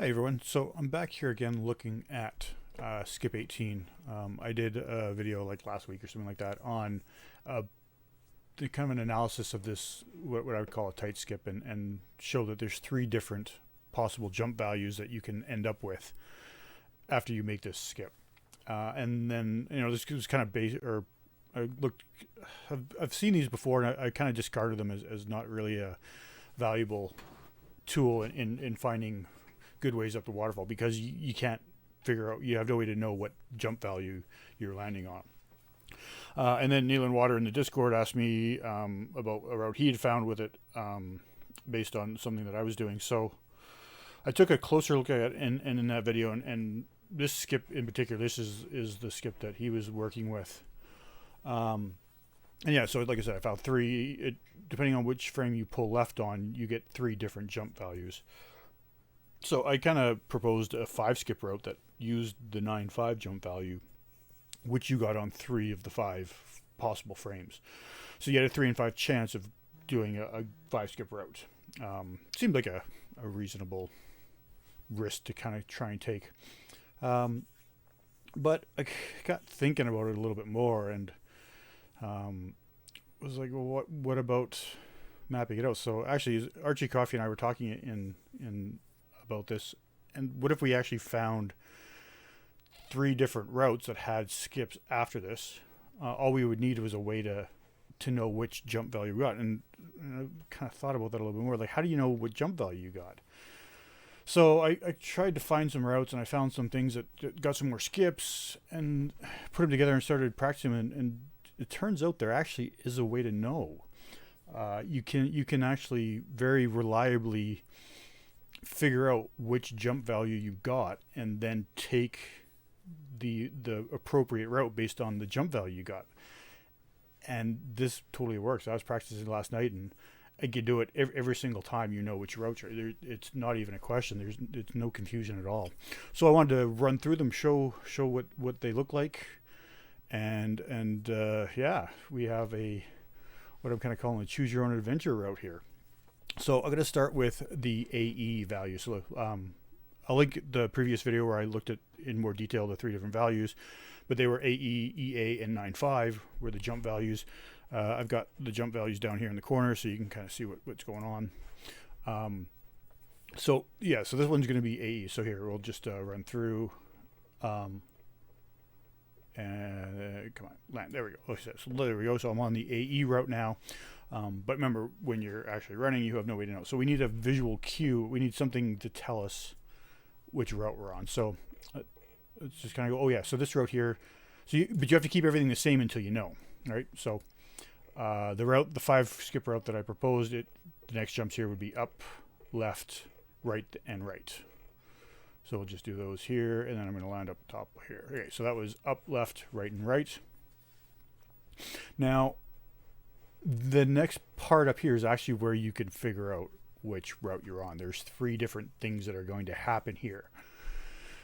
Hi everyone. So I'm back here again looking at skip 18. I did a video like last week or something like that on uh, the kind of an analysis of this, what I would call a tight skip, and show that there's three different possible jump values that you can end up with after you make this skip. And then, this was kind of basic, or I looked, I've seen these before, and I kind of discarded them as not really a valuable tool in finding good ways up the waterfall, because you can't figure out, you have no way to know what jump value you're landing on. And then Neil and Water in the Discord asked me about a route he had found with it, based on something that I was doing. So I took a closer look at it in that video, and this skip in particular, this is the skip that he was working with. And yeah, so like I said, I found three. Depending on which frame you pull left on, you get three different jump values. So I kind of proposed a 5 skip route that used the 9.5 jump value, which you got on 3 of the 5 possible frames. So you had a 3 in 5 chance of doing a 5 skip route. Seemed like a reasonable risk to kind of try and take. But I got thinking about it a little bit more, and was like, well, what about mapping it out? So actually, Archie Coffee and I were talking in about this, and what if we actually found 3 different routes that had skips after this? All we would need was a way to know which jump value we got. And I kind of thought about that a little bit more. Like, how do you know what jump value you got? So I tried to find some routes, and I found some things that got some more skips, and put them together and started practicing. And it turns out there actually is a way to know. You can actually very reliably figure out which jump value you got, and then take the appropriate route based on the jump value you got. And this totally works. I was practicing last night, and I could do it every single time. You know which routes are there. It's not even a question. It's no confusion at all. So I wanted to run through them, show what they look like, and yeah, we have what I'm kind of calling a choose your own adventure route here. So I'm going to start with the AE value. So I'll link the previous video where I looked at in more detail the 3 different values, but they were AE, EA, and 9.5 were the jump values. I've got the jump values down here in the corner, so you can kind of see what's going on. So yeah, so this one's going to be AE. So here, we'll just run through. And come on, land. There we go. Okay, so there we go. So I'm on the AE route now. But remember, when you're actually running, you have no way to know. So we need a visual cue. We need something to tell us which route we're on. So let's just kind of go, oh yeah, so this route here. But you have to keep everything the same until you know, right? So the 5 skip route that I proposed, the next jumps here would be up, left, right, and right. So we'll just do those here, and then I'm going to land up top here. Okay, so that was up, left, right, and right. Now, the next part up here is actually where you can figure out which route you're on. There's 3 different things that are going to happen here.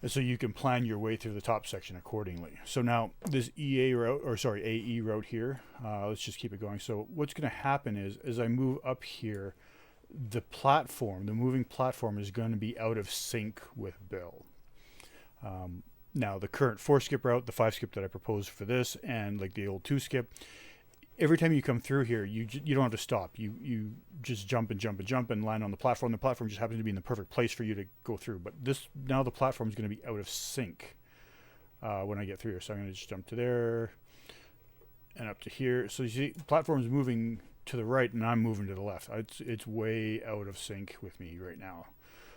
And so you can plan your way through the top section accordingly. So now this AE route here, let's just keep it going. So what's going to happen is, as I move up here, the moving platform is going to be out of sync with Bill. Now the current 4 skip route, the 5 skip that I proposed for this, and like the old 2 skip, every time you come through here, you don't have to stop. You just jump and jump and jump and land on the platform. The platform just happens to be in the perfect place for you to go through. But now the platform is going to be out of sync when I get through here. So I'm going to just jump to there and up to here. So you see, the platform is moving to the right, and I'm moving to the left. It's way out of sync with me right now.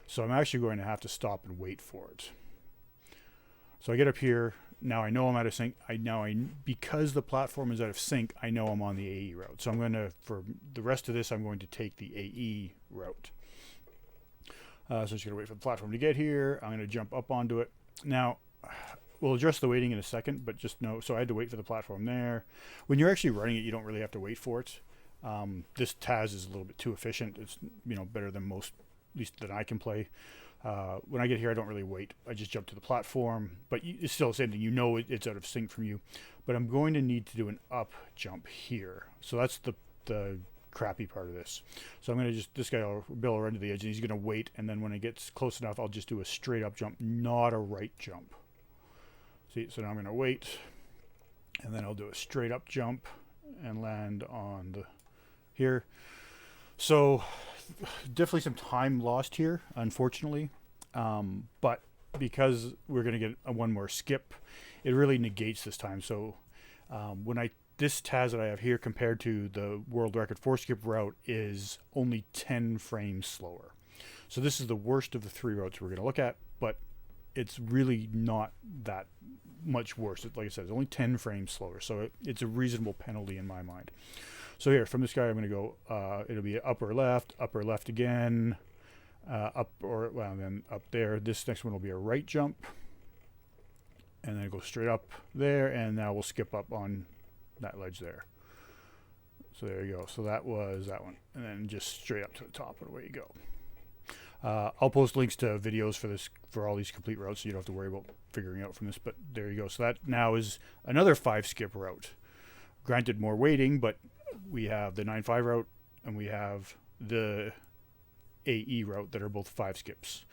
So I'm actually going to have to stop and wait for it. So I get up here. Now I know I'm out of sync. Because the platform is out of sync, I know I'm on the AE route. So I'm going to, for the rest of this, I'm going to take the AE route. So I'm just going to wait for the platform to get here. I'm going to jump up onto it. Now, we'll address the waiting in a second, but just know, so I had to wait for the platform there. When you're actually running it, you don't really have to wait for it. This TAS is a little bit too efficient. It's better than most, at least than I can play. When I get here, I don't really wait. I just jump to the platform, but it's still the same thing. You know it's out of sync from you. But I'm going to need to do an up jump here. So that's the crappy part of this. So I'm going to just, this guy will bill around to the edge, and he's going to wait, and then when it gets close enough, I'll just do a straight up jump, not a right jump. See, so now I'm going to wait, and then I'll do a straight up jump and land on the here. So definitely some time lost here, unfortunately, but because we're going to get a one more skip, it really negates this time. So this TAS that I have here compared to the world record 4-skip route is only 10 frames slower. So this is the worst of the 3 routes we're going to look at, but it's really not that much worse. Like I said, it's only 10 frames slower, so it's a reasonable penalty in my mind. So here, from this guy, I'm going to go, it'll be upper left again, then up there. This next one will be a right jump, and then go straight up there, and now we'll skip up on that ledge there. So there you go. So that was that one, and then just straight up to the top, and away you go. I'll post links to videos for all these complete routes, so you don't have to worry about figuring out from this, but there you go. So that now is another 5-skip route. Granted, more waiting, but we have the 9.5 route, and we have the AE route that are both 5 skips.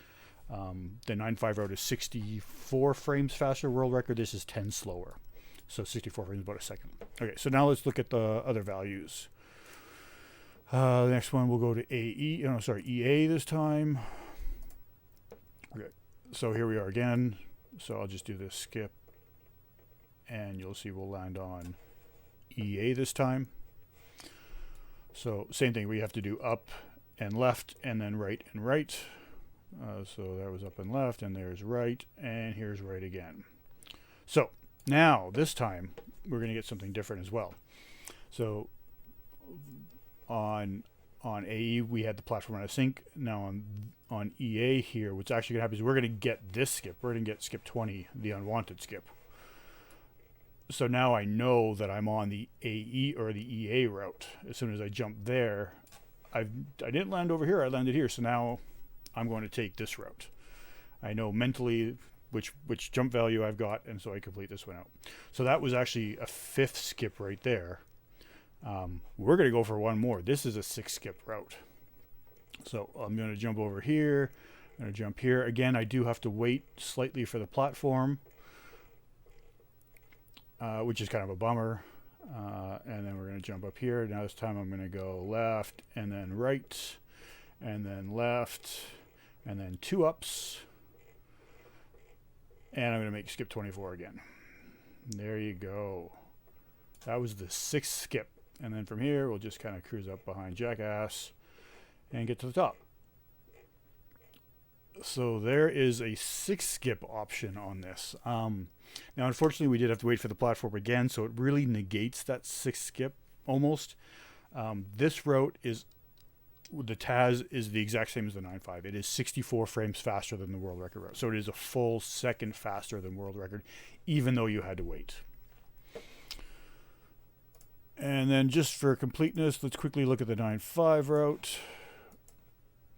The 9.5 route is 64 frames faster world record. This is 10 slower. So 64 frames, about a second. Okay, so now let's look at the other values. The next one we'll go to EA this time. Okay, so here we are again. So I'll just do this skip, and you'll see we'll land on EA this time. So same thing, we have to do up and left, and then right and right. So that was up and left, and there's right, and here's right again. So now this time we're going to get something different as well. So on AE we had the platform out of sync. Now on EA here, what's actually going to happen is we're going to get this skip. We're going to get skip 20, the unwanted skip. So now I know that I'm on the AE or the EA route. As soon as I jump there, I didn't land over here, I landed here. So now I'm going to take this route. I know mentally which jump value I've got, and so I complete this one out. So that was actually a 5th skip right there. We're going to go for one more. This is a 6-skip route. So I'm going to jump over here. I'm going to jump here. Again, I do have to wait slightly for the platform, which is kind of a bummer. And then we're going to jump up here. Now this time I'm going to go left, and then right, and then left, and then 2 ups. And I'm going to make skip 24 again. There you go. That was the 6th skip. And then from here, we'll just kind of cruise up behind Jackass and get to the top. So there is a 6-skip option on this. Now, unfortunately, we did have to wait for the platform again, so it really negates that 6th skip almost. This route is, the TAS is the exact same as the 9.5. It is 64 frames faster than the world record route. So it is a full second faster than world record, even though you had to wait. And then just for completeness, let's quickly look at the 9.5 route.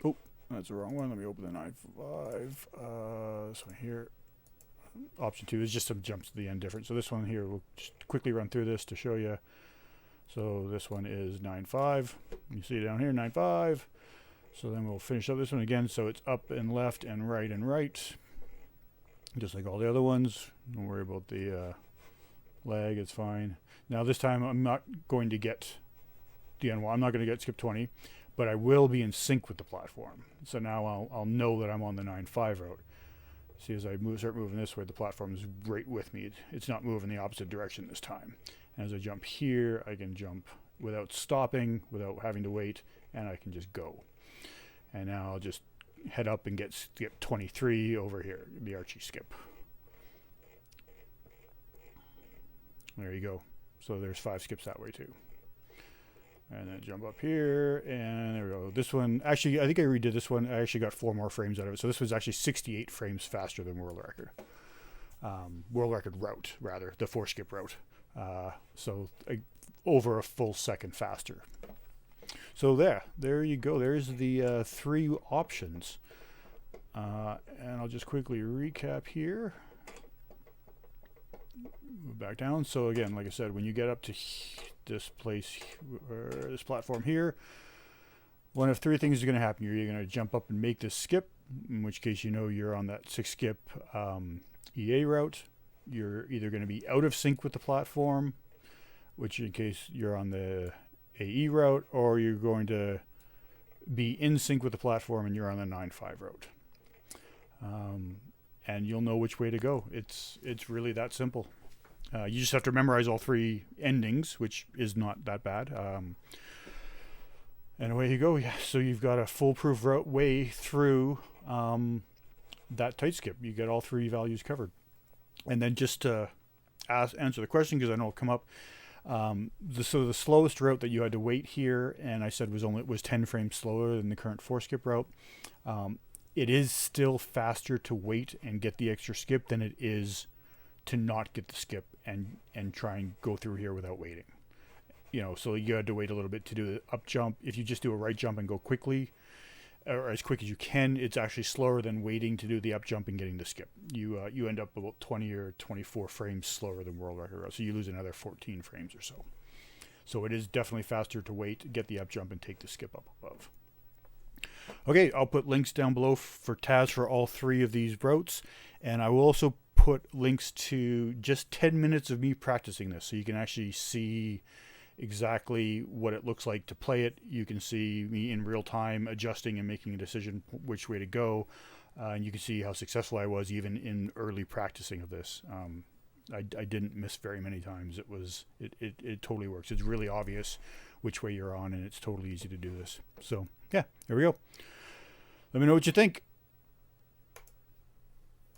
Oh, that's the wrong one. Let me open the 9.5. This one here. Option 2 is just some jumps to the end different. So this one here, we'll just quickly run through this to show you. So this one is 9.5. You see it down here, 9.5. So then we'll finish up this one again. So it's up and left and right. Just like all the other ones. Don't worry about the lag, it's fine. Now this time I'm not going to get the I'm not going to get skip 20, but I will be in sync with the platform. So now I'll know that I'm on the 9.5 route. See, as I start moving this way, the platform is right with me. It's not moving the opposite direction this time. And as I jump here, I can jump without stopping, without having to wait, and I can just go. And now I'll just head up and get skip 23 over here, the Archie skip. There you go. So there's 5 skips that way too. And then jump up here, and there we go. This one, actually, I think I redid this one. I actually got 4 more frames out of it. So this was actually 68 frames faster than world record. World record route, rather, the 4-skip route. So over a full second faster. So there you go. There's the 3 options. And I'll just quickly recap here. move back down. So again, like I said, when you get up to this place, or this platform here, one of three things is going to happen. You're either going to jump up and make this skip, in which case you know you're on that 6 skip EA route. You're either going to be out of sync with the platform, which in case you're on the AE route, or you're going to be in sync with the platform and you're on the 9.5 route. And you'll know which way to go. It's really that simple. You just have to memorize all three endings, which is not that bad. And away you go. Yeah. So you've got a foolproof route way through that tight skip. You get all three values covered. And then just to answer the question, because I know it'll come up, so the slowest route that you had to wait here, and I said was 10 frames slower than the current 4 skip route. It is still faster to wait and get the extra skip than it is to not get the skip and try and go through here without waiting. You know, so you had to wait a little bit to do the up jump. If you just do a right jump and go quickly, or as quick as you can, it's actually slower than waiting to do the up jump and getting the skip. You end up about 20 or 24 frames slower than world record route, so you lose another 14 frames or so. So it is definitely faster to wait, get the up jump, and take the skip up above. Okay, I'll put links down below for Taz for all three of these routes, and I will also put links to just 10 minutes of me practicing this, so you can actually see exactly what it looks like to play it. You can see me in real time adjusting and making a decision which way to go, and you can see how successful I was even in early practicing of this. I didn't miss very many times. It totally works. It's really obvious which way you're on, and it's totally easy to do this. So yeah, here we go. Let me know what you think.